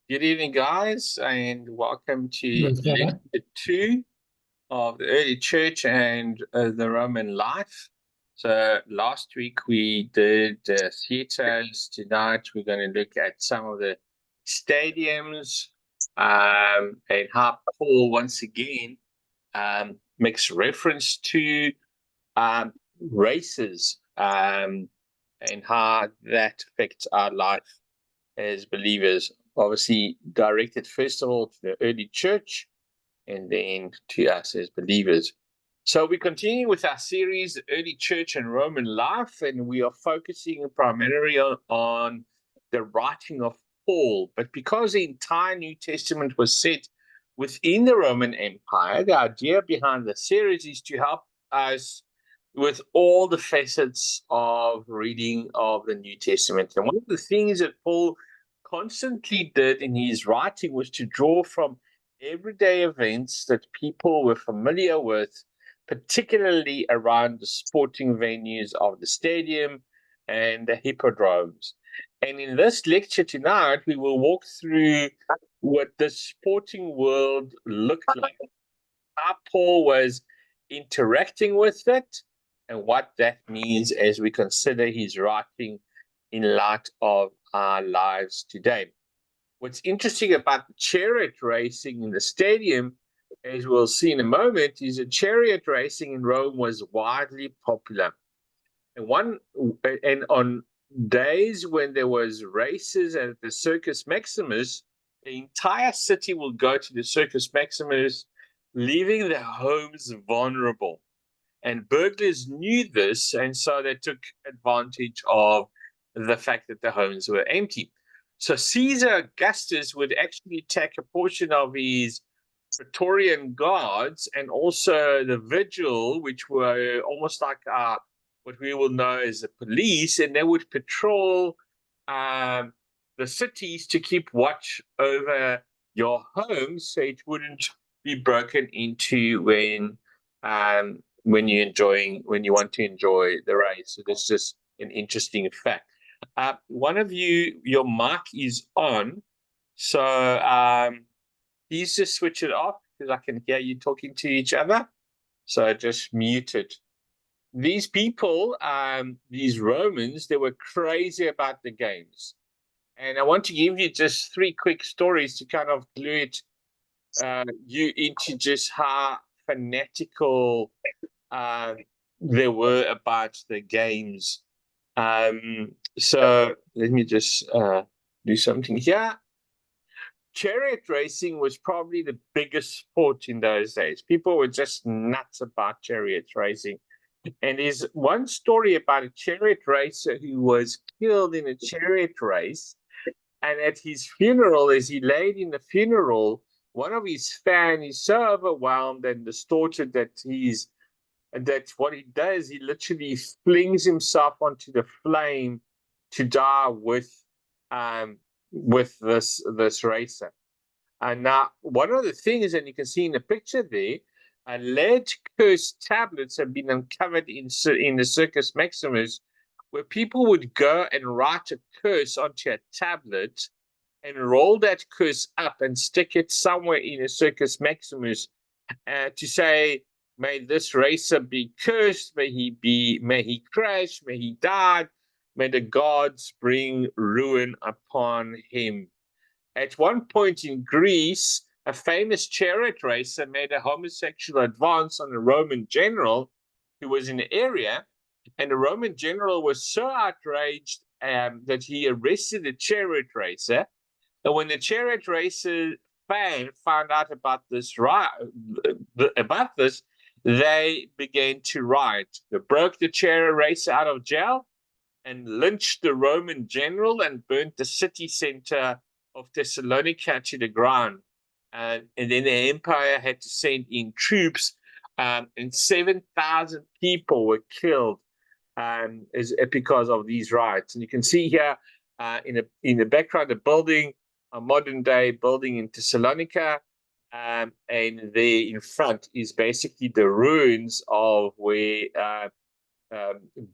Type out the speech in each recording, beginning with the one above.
Good evening, guys, and welcome to Yes, brother. lecture two of the early church and the Roman life. So last week we did theaters. Tonight we're going to look at some of the stadiums and how Paul once again makes reference to races and how that affects our life as believers, obviously directed first of all to the early church and then to us as believers. So we continue with our series, Early Church and Roman Life, and we are focusing primarily on the writing of Paul. But because the entire New Testament was set within the Roman Empire, the idea behind the series is to help us with all the facets of reading of the New Testament. And one of the things that Paul constantly did in his writing was to draw from everyday events that people were familiar with, particularly around the sporting venues of the stadium and the hippodromes. And in this lecture tonight, we will walk through what the sporting world looked like, how Paul was interacting with it, and what that means as we consider his writing in light of our lives today. What's interesting about the chariot racing in the stadium, as we'll see in a moment, is that chariot racing in Rome was widely popular. And on days when there was races at the Circus Maximus, the entire city will go to the Circus Maximus, leaving their homes vulnerable. And burglars knew this, and so they took advantage of the fact that the homes were empty. So Caesar Augustus would actually take a portion of his Praetorian guards and also the vigil, which were almost like what we will know as the police, and they would patrol the cities to keep watch over your homes so it wouldn't be broken into when you want to enjoy the race. So that's just an interesting fact. One of you, your mic is on, so please just switch it off because I can hear you talking to each other. So just mute it. These people, these Romans, they were crazy about the games. And I want to give you just three quick stories to kind of glue it you into just how fanatical uh, they were about the games. So let me just do something here. Chariot racing was probably the biggest sport in those days. People were just nuts about chariot racing. And there's one story about a chariot racer who was killed in a chariot race. And at his funeral, as he laid in the funeral, one of his fans is so overwhelmed and distorted that what he does, he literally flings himself onto the flame to die with this racer. And now, one of the things, and you can see in the picture there, alleged cursed tablets have been uncovered in the Circus Maximus, where people would go and write a curse onto a tablet and roll that curse up and stick it somewhere in a Circus Maximus to say, may this racer be cursed, may he crash, may he die, may the gods bring ruin upon him. At one point in Greece, a famous chariot racer made a homosexual advance on a Roman general who was in the area, and the Roman general was so outraged that he arrested the chariot racer. And when the chariot racer fan found out about this, they began to riot. They broke the chariot racer out of jail and lynched the Roman general and burnt the city center of Thessalonica to the ground. And then the empire had to send in troops, and 7,000 people were killed because of these riots. And you can see here in the background, a building, a modern day building in Thessalonica. And there in front is basically the ruins of where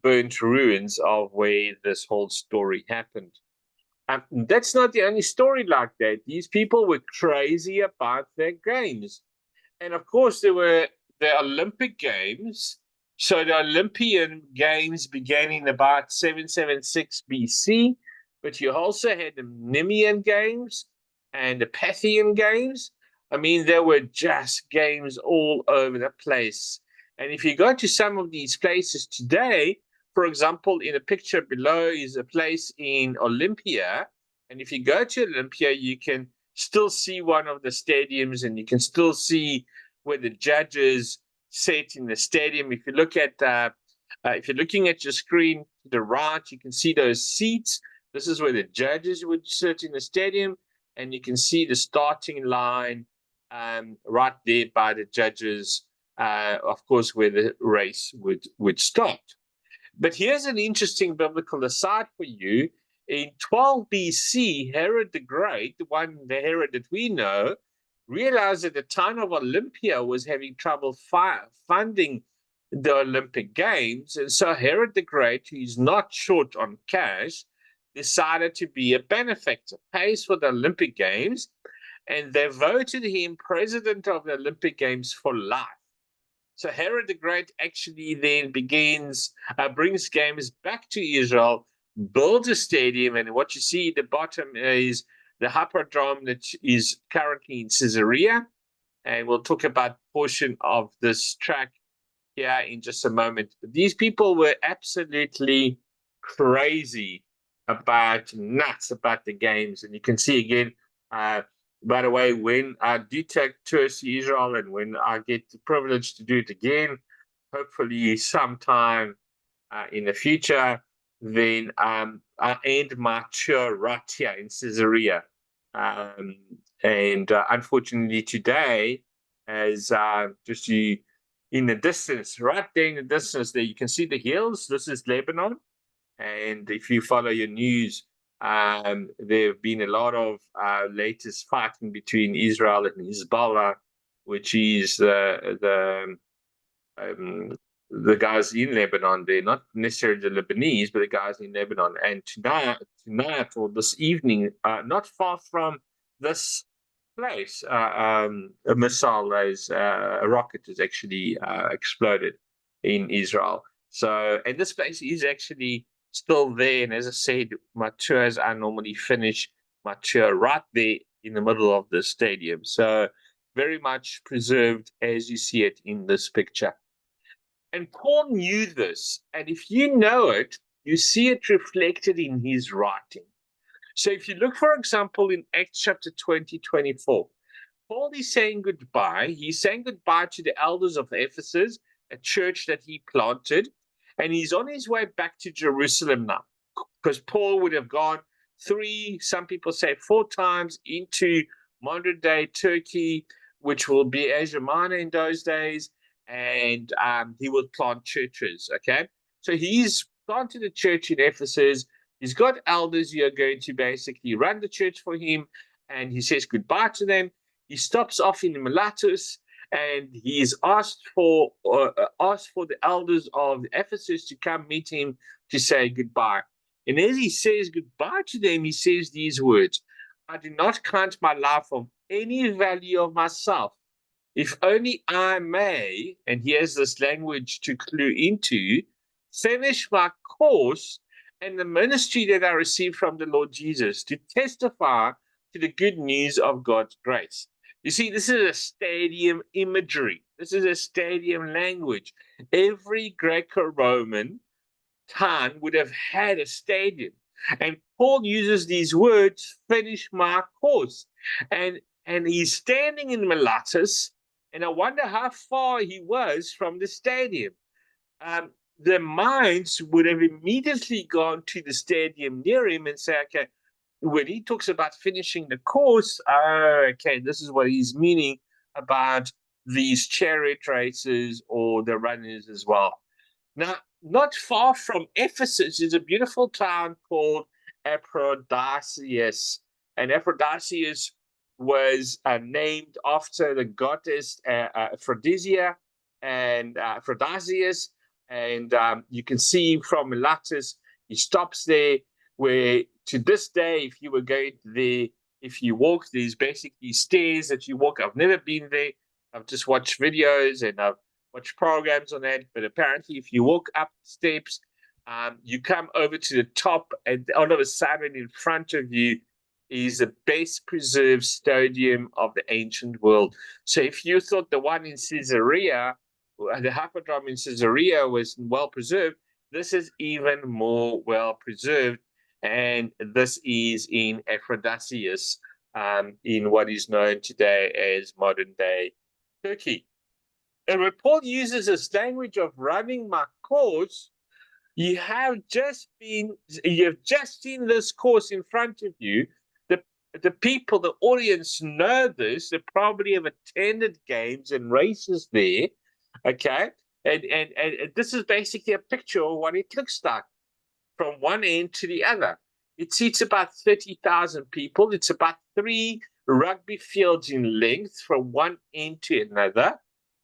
burnt ruins of where this whole story happened. That's not the only story like that. These people were crazy about their games. And of course, there were the Olympic Games. So the Olympian Games began in about 776 BC, but you also had the Nemean Games and the Parthian Games. I mean, there were just games all over the place. And if you go to some of these places today, for example, in the picture below is a place in Olympia. And if you go to Olympia, you can still see one of the stadiums and you can still see where the judges sit in the stadium. If you look at, if you're looking at your screen to the right, you can see those seats. This is where the judges would sit in the stadium, and you can see the starting line right there by the judges, of course, where the race would start. But here's an interesting biblical aside for you. In 12 BC, Herod the Great, the Herod that we know, realized that the town of Olympia was having trouble funding the Olympic Games. And so Herod the Great, who is not short on cash, decided to be a benefactor, pays for the Olympic Games, and they voted him president of the Olympic Games for life. So Herod the Great actually then brings games back to Israel, builds a stadium, and what you see at the bottom is the Hippodrome that is currently in Caesarea. And we'll talk about a portion of this track here in just a moment. But these people were absolutely crazy nuts about the games. And you can see again, by the way, when I do take tours to Israel and when I get the privilege to do it again, hopefully sometime in the future, then I end my tour right here in Caesarea. Unfortunately today, as just in the distance, right there in the distance there, you can see the hills. This is Lebanon. And if you follow your news, there have been a lot of latest fighting between Israel and Hezbollah, which is the guys in Lebanon. They're not necessarily the Lebanese, but the guys in Lebanon. And tonight or this evening, not far from this place, a missile, a rocket has actually exploded in Israel. So, and this place is actually still there. And as I said, my tours, I normally finish my tour right there in the middle of the stadium. So very much preserved as you see it in this picture. And Paul knew this. And if you know it, you see it reflected in his writing. So if you look, for example, in Acts chapter 20, 24, Paul is saying goodbye. He's saying goodbye to the elders of Ephesus, a church that he planted. And he's on his way back to Jerusalem now, because Paul would have gone 3, some people say 4 times into modern day Turkey, which will be Asia Minor in those days. And he would plant churches, okay? So he's planted a church in Ephesus. He's got elders who are going to basically run the church for him. And he says goodbye to them. He stops off in Miletus, and he's asked for the elders of Ephesus to come meet him to say goodbye. And as he says goodbye to them, he says these words: I do not count my life of any value of myself, if only I may, and here's this language to clue into, finish my course and the ministry that I received from the Lord Jesus to testify to the good news of God's grace. You see, this is a stadium imagery. This is a stadium language. Every Greco-Roman town would have had a stadium. And Paul uses these words, finish my course. And he's standing in Miletus, and I wonder how far he was from the stadium. The minds would have immediately gone to the stadium near him and say, okay, when he talks about finishing the course, okay, this is what he's meaning about these chariot races or the runners as well. Now, not far from Ephesus is a beautiful town called Aphrodisias. And Aphrodisias was named after the goddess Aphrodisia and Aphrodisias. And you can see from Miletus, he stops there where to this day, if you were going there, if you walk, there's basically stairs that you walk. I've never been there. I've just watched videos and I've watched programs on that. But apparently, if you walk up the steps, you come over to the top, and all of a sudden, in front of you is the best preserved stadium of the ancient world. So if you thought the one in Caesarea, the Hippodrome in Caesarea, was well preserved, this is even more well preserved. And this is in Aphrodisias, in what is known today as modern day Turkey. And when Paul uses this language of running my course, you have just seen this course in front of you. The people, the audience know this. They probably have attended games and races there. Okay. And this is basically a picture of what it looks like from one end to the other. It seats about 30,000 people. It's about 3 rugby fields in length from one end to another.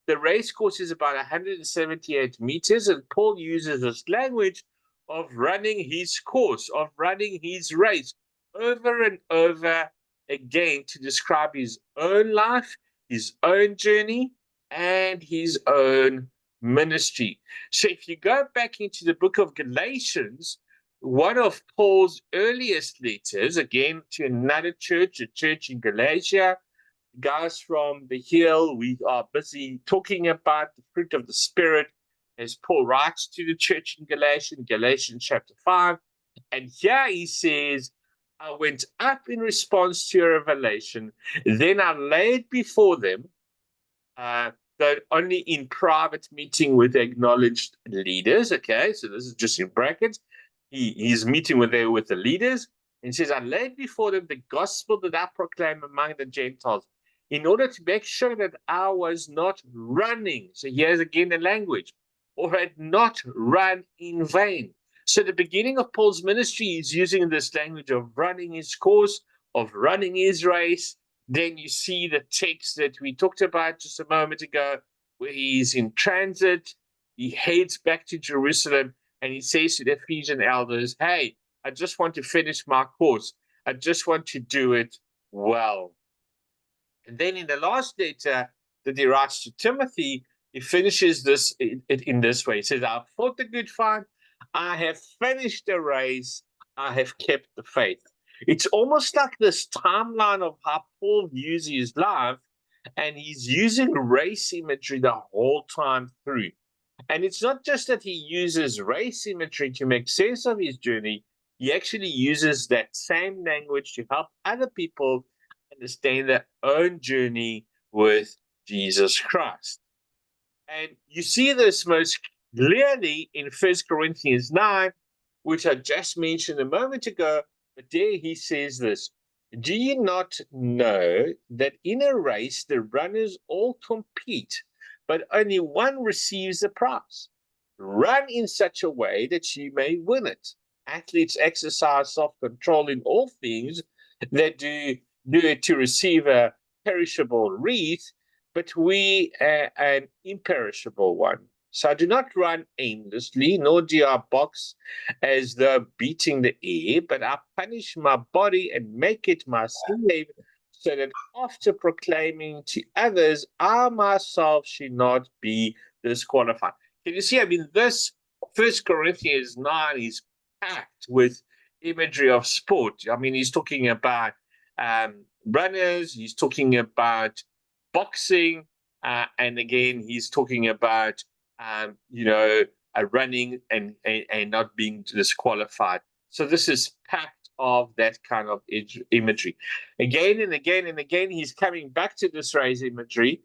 The race course is about 178 meters, and Paul uses this language of running his course, of running his race over and over again to describe his own life, his own journey, and his own ministry. So if you go back into the book of Galatians, one of Paul's earliest letters, again to another church, a church in Galatia, guys from the hill, we are busy talking about the fruit of the Spirit as Paul writes to the church in Galatians chapter 5. And here he says, I went up in response to a revelation, then I laid before them, though only in private meeting with acknowledged leaders. Okay, so this is just in brackets. He's meeting with the leaders, and says, I laid before them the gospel that I proclaim among the Gentiles, in order to make sure that I was not running. So here's again the language, or had not run in vain. So the beginning of Paul's ministry is using this language of running his course, of running his race. Then you see the text that we talked about just a moment ago, where he's in transit. He heads back to Jerusalem, and he says to the Ephesian elders, hey, I just want to finish my course. I just want to do it well. And then in the last letter that he writes to Timothy, he finishes this in this way. He says, I've fought the good fight. I have finished the race. I have kept the faith. It's almost like this timeline of how Paul views his life, and he's using race imagery the whole time through. And it's not just that he uses race imagery to make sense of his journey. He actually uses that same language to help other people understand their own journey with Jesus Christ. And you see this most clearly in 1 Corinthians 9, which I just mentioned a moment ago, but there he says this, do you not know that in a race the runners all compete, but only one receives the prize? Run in such a way that you may win it. Athletes exercise self-control in all things. They do it to receive a perishable wreath, but we an imperishable one. So I do not run aimlessly, nor do I box as though beating the air, but I punish my body and make it my slave, so that after proclaiming to others, I myself should not be disqualified. Can you see? I mean, this 1 Corinthians 9 is packed with imagery of sport. I mean, he's talking about runners, he's talking about boxing, and again, he's talking about running and not being disqualified. So this is packed of that kind of imagery. Again and again and again, he's coming back to this race imagery.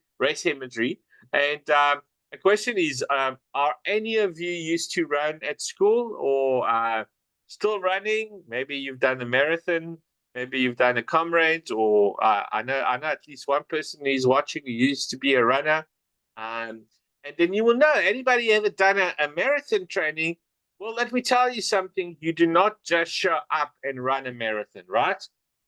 And the question is, are any of you used to run at school, or still running? Maybe you've done a marathon. Maybe you've done a comrade, or I know at least one person who's watching who used to be a runner. And then you will know, anybody ever done a marathon training? Well, let me tell you something. You do not just show up and run a marathon, right?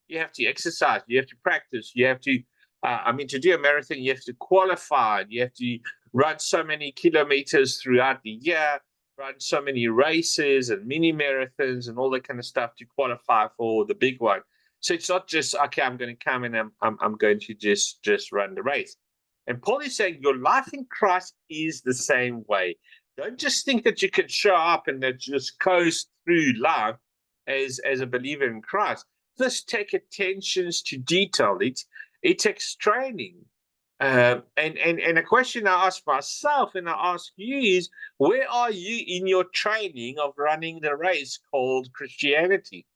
You have to exercise. You have to practice. You have to, to do a marathon, you have to qualify. You have to run so many kilometers throughout the year. run so many races and mini marathons and all that kind of stuff to qualify for the big one. So it's not just, okay, I'm going to come and I'm going to just run the race. And Paul is saying your life in Christ is the same way. Don't just think that you can show up and that just coast through life as a believer in Christ. Just take attentions to detail. It takes training. And a question I ask myself and I ask you is, where are you in your training of running the race called Christianity?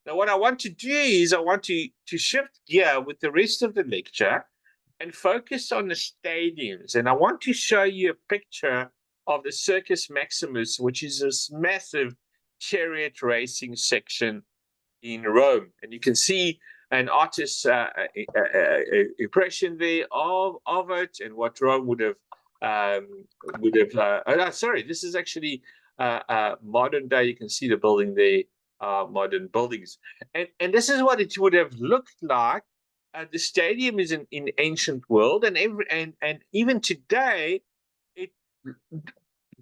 Now, what I want to do is I want to shift gear with the rest of the lecture and focus on the stadiums. And I want to show you a picture of the Circus Maximus, which is this massive chariot racing section in Rome. And you can see an artist's impression there of it and what Rome would have. Sorry, this is actually modern day. You can see the building there, modern buildings, and this is what it would have looked like. The stadium is in ancient world, and even today, it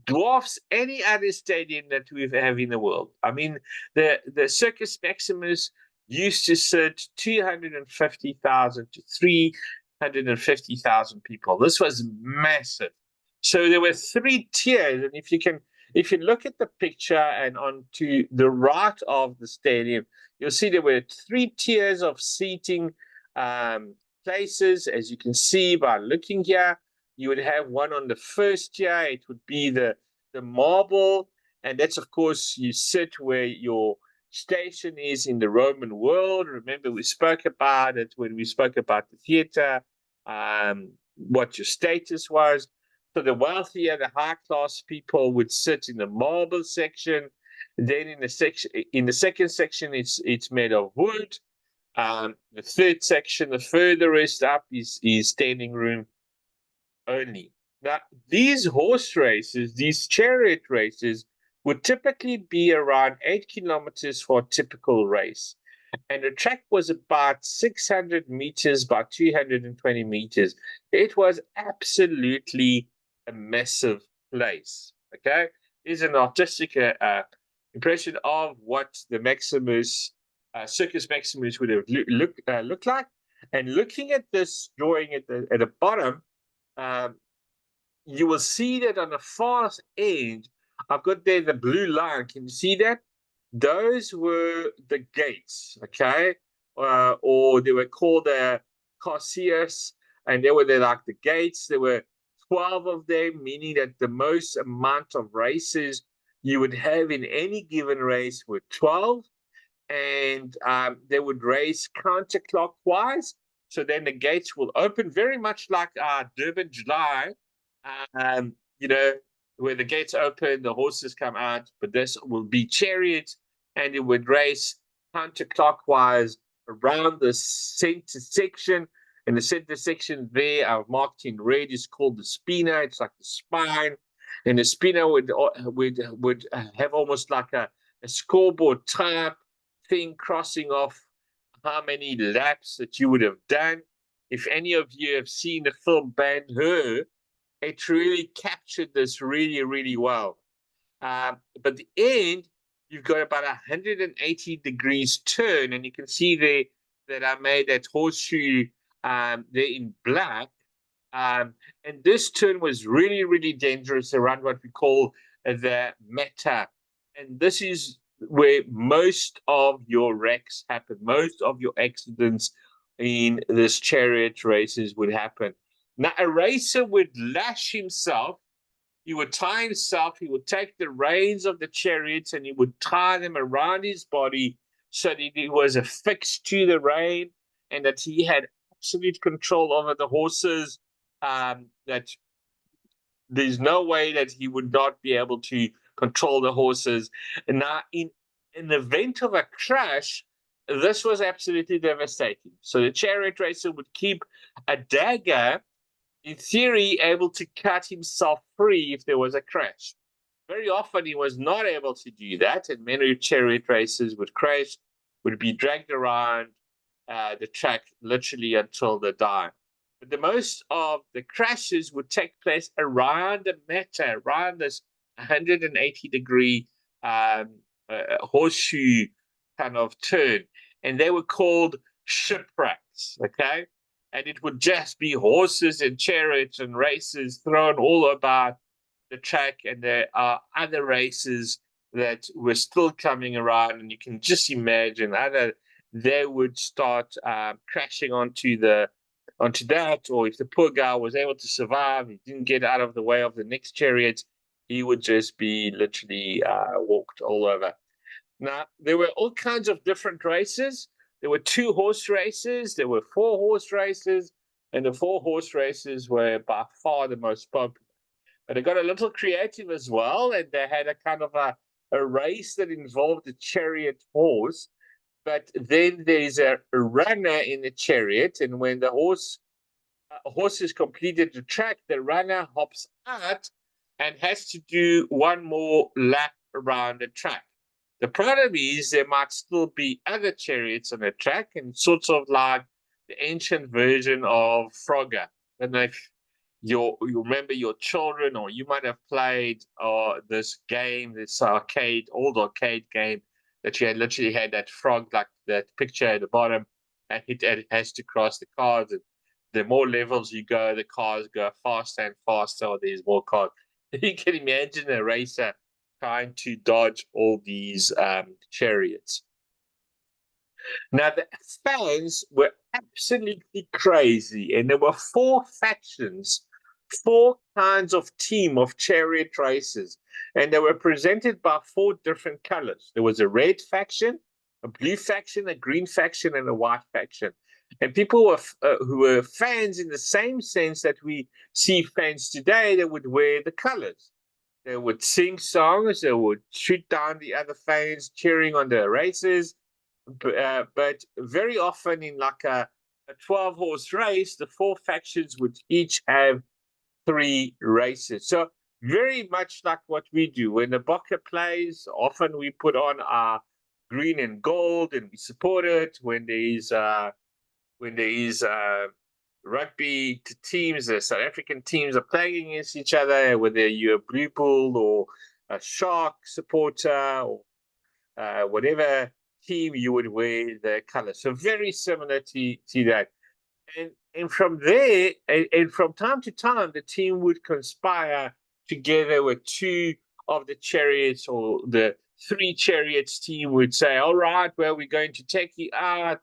dwarfs any other stadium that we have in the world. I mean, the Circus Maximus used to sit 250,000 to 350,000 people. This was massive. So there were 3 tiers, and if you look at the picture and on to the right of the stadium, you'll see there were 3 tiers of seating places, as you can see by looking here. You would have one on the first tier. It would be the marble, and that's, of course, you sit where your station is in the Roman world. Remember, we spoke about it when we spoke about the theater, what your status was. So the wealthier, the high-class people would sit in the marble section. Then in the second section, it's made of wood. The third section, the furthest up, is standing room only. Now, these horse races, these chariot races, would typically be around 8 kilometers for a typical race. And the track was about 600 meters by 220 meters. It was absolutely a massive place. Okay, here's an artistic impression of what the Maximus, Circus Maximus, would have looked like. And looking at this drawing at the bottom, you will see that on the far end, I've got there the blue line. Can you see that? Those were the gates, okay? Or they were called the Carceus, and they were like the gates. There were 12 of them, meaning that the most amount of races you would have in any given race were 12, and they would race counterclockwise. So then the gates will open very much like Durban July, where the gates open, the horses come out, but this will be chariots, and it would race counterclockwise around the center section. And the center section there, I've marked in red, is called the spina. It's like the spine. And the spina would have almost like a scoreboard type thing crossing off how many laps that you would have done. If any of you have seen the film Ben-Hur, it really captured this really, really well. But the end, you've got about 180 degrees turn, and you can see there that I made that horseshoe there in black. And this turn was really, really dangerous around what we call the meta. And this is where most of your wrecks happen, most of your accidents in this chariot races would happen. Now, a racer would lash himself. He would tie himself. He would take the reins of the chariots and he would tie them around his body so that he was affixed to the rein and that he had absolute control over the horses, that there's no way that he would not be able to control the horses. And now, in the event of a crash, this was absolutely devastating. So the chariot racer would keep a dagger, in theory, able to cut himself free if there was a crash. Very often he was not able to do that, and many chariot racers would crash, would be dragged around the track literally until they die. But the most of the crashes would take place around the meta, around this 180-degree horseshoe kind of turn, and they were called shipwrecks. Okay, and it would just be horses and chariots and races thrown all about the track, and there are other races that were still coming around, and you can just imagine they would start crashing onto that, or if the poor guy was able to survive, he didn't get out of the way of the next chariot, he would just be literally walked all over. Now, there were all kinds of different races. There were 2-horse races, there were 4-horse races, and the 4-horse races were by far the most popular. But they got a little creative as well, and they had a kind of a race that involved a chariot horse. But then there's a runner in the chariot, and when the horse has completed the track, the runner hops out and has to do one more lap around the track. The problem is there might still be other chariots on the track, and sort of like the ancient version of Frogger. I don't know if you remember your children, or you might have played this game, this old arcade game that you had literally had that frog, like that picture at the bottom, and it has to cross the cards. And the more levels you go, the cars go faster and faster, or there's more cars. You can imagine a racer trying to dodge all these chariots. Now, the fans were absolutely crazy, and there were 4 factions, 4 kinds of team of chariot racers, and they were presented by 4 different colors. There was a red faction, a blue faction, a green faction, and a white faction. And people who were fans in the same sense that we see fans today, they would wear the colors. They would sing songs, they would shoot down the other fans, cheering on the races. But very often in like a 12-horse race, the 4 factions would each have 3 races. So very much like what we do. When the Bokke plays, often we put on our green and gold and we support it. When there is rugby teams, the South African teams are playing against each other, whether you're a Blue Bull or a Shark supporter or whatever team, you would wear the color. So very similar to that. And from there, and from time to time, the team would conspire together with 2 of the chariots, or the 3 chariots team would say, all right, well, we're going to take you out.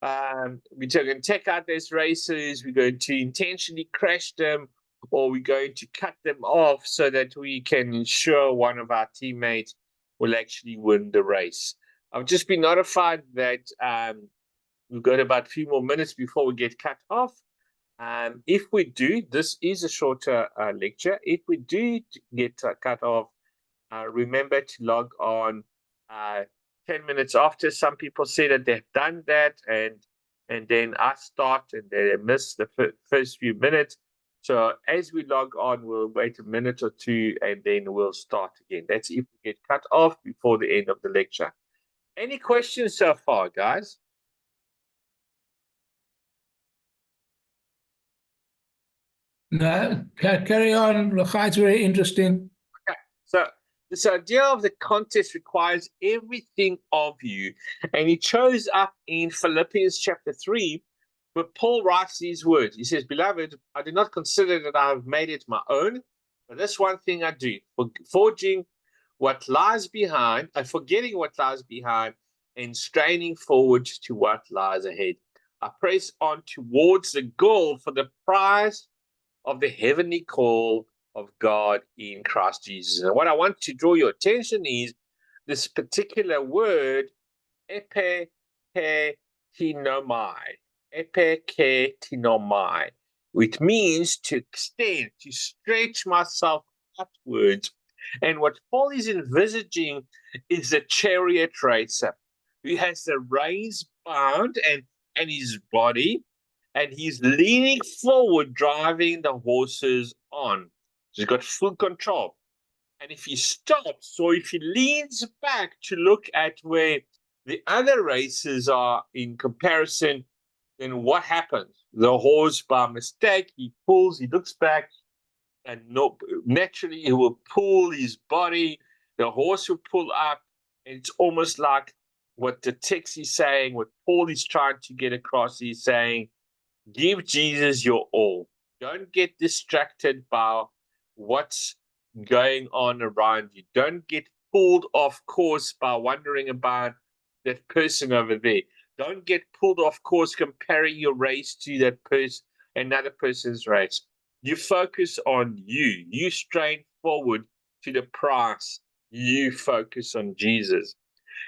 We're going to take out these races. We're going to intentionally crash them, or we're going to cut them off so that we can ensure one of our teammates will actually win the race. I've just been notified that we've got about a few more minutes before we get cut off. If we do, this is a shorter lecture. If we do get cut off, remember to log on 10 minutes after. Some people say that they've done that, and then I start and they miss the first few minutes. So as we log on, we'll wait a minute or 2, and then we'll start again. That's if we get cut off before the end of the lecture. Any questions so far, guys? No, carry on. It's very interesting. Okay, so this idea of the contest requires everything of you, and it shows up in Philippians chapter 3, where Paul writes these words. He says, "Beloved, I do not consider that I have made it my own, but this one thing I do, forgetting what lies behind, and straining forward to what lies ahead. I press on towards the goal for the prize of the heavenly call of God in Christ Jesus." And what I want to draw your attention is this particular word, epiketinomai, which means to extend, to stretch myself upwards. And what Paul is envisaging is a chariot racer who has the reins bound and his body, and he's leaning forward, driving the horses on. So he's got full control. And if he stops, or if he leans back to look at where the other racers are in comparison, then what happens? The horse, by mistake, he pulls, he looks back, and naturally he will pull his body. The horse will pull up. And it's almost like what the text is saying, what Paul is trying to get across. He's saying, give Jesus your all. Don't get distracted by what's going on around you. Don't get pulled off course by wondering about that person over there. Don't get pulled off course comparing your race to that person, another person's race. You focus on you. You strain forward to the prize. You focus on Jesus.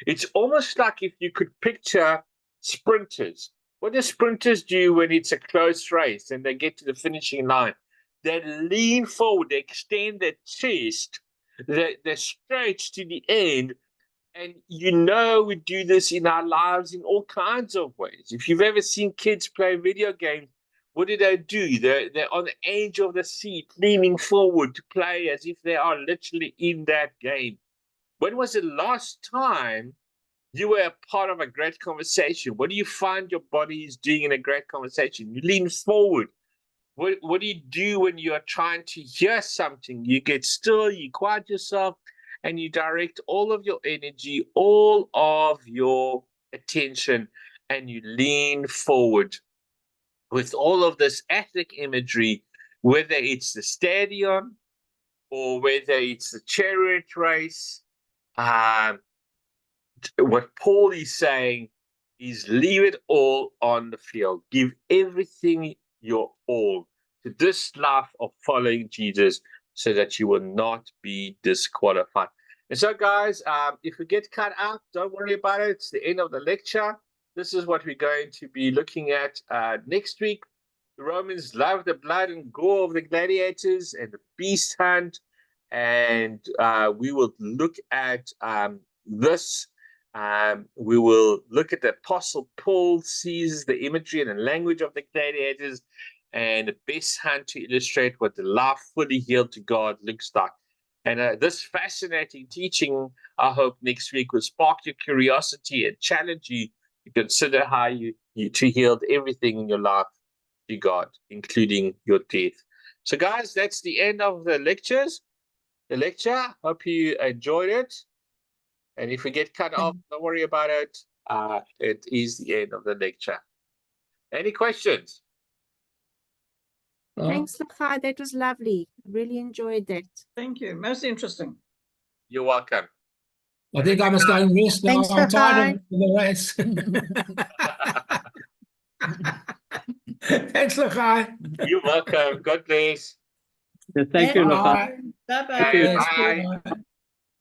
It's almost like if you could picture sprinters. What do sprinters do when it's a close race and they get to the finishing line? They lean forward, they extend their chest, they stretch to the end. And we do this in our lives in all kinds of ways. If you've ever seen kids play video games, what do? They're on the edge of the seat, leaning forward to play as if they are literally in that game. When was the last time you were a part of a great conversation? What do you find your body is doing in a great conversation? You lean forward. What do you do when you are trying to hear something? You get still, you quiet yourself, and you direct all of your energy, all of your attention, and you lean forward with all of this ethnic imagery, whether it's the stadium or whether it's the chariot race. What Paul is saying is leave it all on the field. Give everything your all to this life of following Jesus so that you will not be disqualified. And so, guys, if we get cut out, don't worry about it. It's the end of the lecture. This is what we're going to be looking at next week. The Romans love the blood and gore of the gladiators and the beast hunt. And we will look at this. We will look at the Apostle Paul sees the imagery and the language of the gladiators and the best hunt to illustrate what the life fully healed to God looks like. And this fascinating teaching, I hope next week will spark your curiosity and challenge you to consider how you healed everything in your life to God, including your death. So, guys, that's the end of the lecture. Hope you enjoyed it. And if we get cut off, don't worry about it. It is the end of the lecture. Any questions? Thanks, Lachai. That was lovely. Really enjoyed that. Thank you. Most interesting. You're welcome. I think I must go and rest now. Thanks, I'm tired of Lachai. the race. Thanks, Lachai. You're welcome. God bless. Thank you, Lachai. Bye. Bye-bye. Bye. Yes, Bye. bye.